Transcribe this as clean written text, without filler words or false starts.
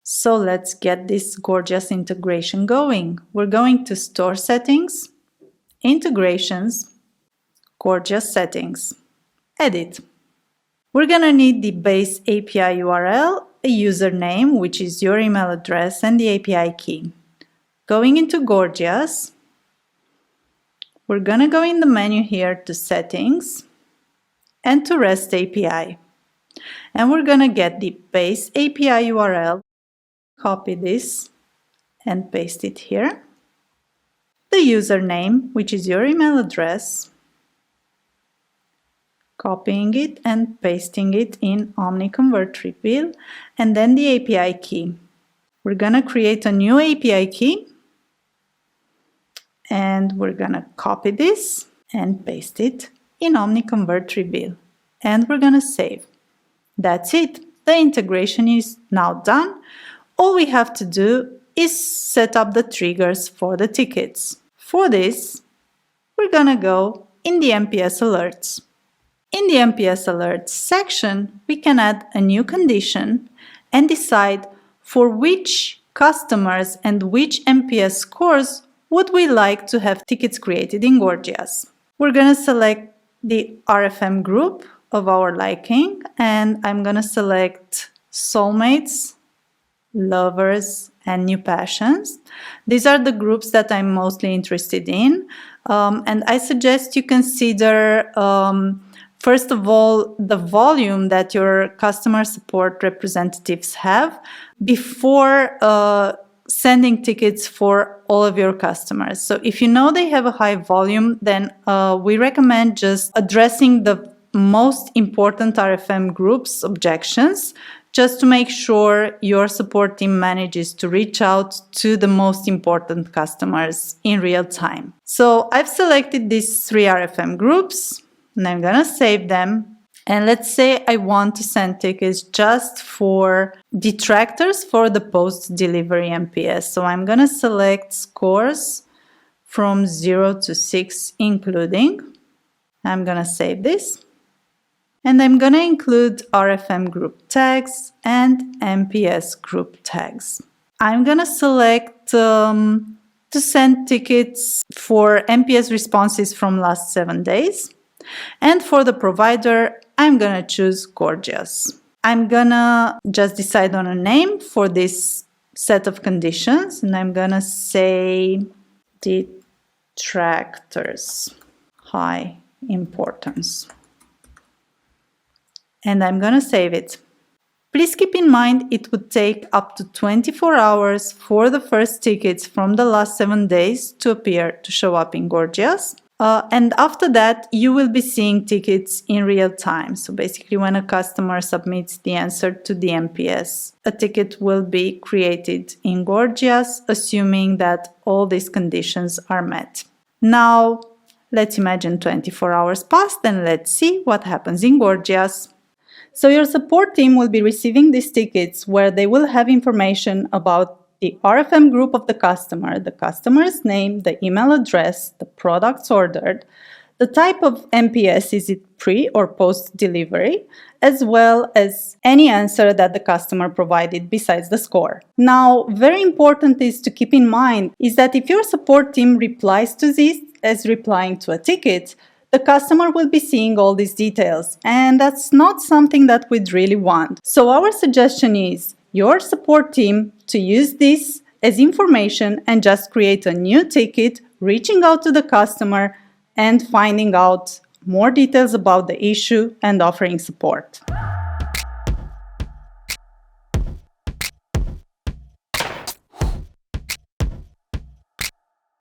So let's get this Gorgias integration going. We're going to Store Settings, Integrations, Gorgias Settings, Edit. We're gonna need the base API URL, a username, which is your email address, and the API key. Going into Gorgias, we're gonna go in the menu here to Settings and to REST API. And we're gonna get the base API URL, copy this and paste it here. The username, which is your email address, copying it and pasting it in Omniconvert reveal, and then the API key. We're gonna create a new API key and we're gonna copy this and paste it in Omniconvert reveal. And we're gonna save. That's it. The integration is now done. All we have to do is set up the triggers for the tickets. For this, we're gonna go in the MPS alerts. In the MPS alerts section, we can add a new condition and decide for which customers and which MPS scores would we like to have tickets created in Gorgias. We're gonna select the RFM group of our liking, and I'm gonna select soulmates, lovers, and new passions. These are the groups that I'm mostly interested in, and I suggest you consider first of all the volume that your customer support representatives have before sending tickets for all of your customers. So if you know they have a high volume, then we recommend just addressing the most important RFM groups objections, just to make sure your support team manages to reach out to the most important customers in real time. So I've selected these 3 RFM groups and I'm gonna save them. And let's say I want to send tickets just for detractors for the post-delivery MPS. So I'm gonna select scores from 0 to 6 including. I'm gonna save this. And I'm gonna include RFM group tags and MPS group tags. I'm gonna select to send tickets for MPS responses from last 7 days. And for the provider, I'm gonna choose Gorgias. I'm gonna just decide on a name for this set of conditions, and I'm gonna say detractors, high importance. And I'm gonna save it. Please keep in mind it would take up to 24 hours for the first tickets from the last 7 days to appear to show up in Gorgias. And after that, you will be seeing tickets in real time. So basically when a customer submits the answer to the MPS, a ticket will be created in Gorgias, assuming that all these conditions are met. Now, let's imagine 24 hours passed and let's see what happens in Gorgias. So your support team will be receiving these tickets where they will have information about the RFM group of the customer's name, the email address, the products ordered, the type of MPS, is it pre or post delivery, as well as any answer that the customer provided besides the score. Now, very important is to keep in mind is that if your support team replies to this as replying to a ticket, the customer will be seeing all these details, and that's not something that we'd really want. So our suggestion is your support team to use this as information and just create a new ticket, reaching out to the customer and finding out more details about the issue and offering support.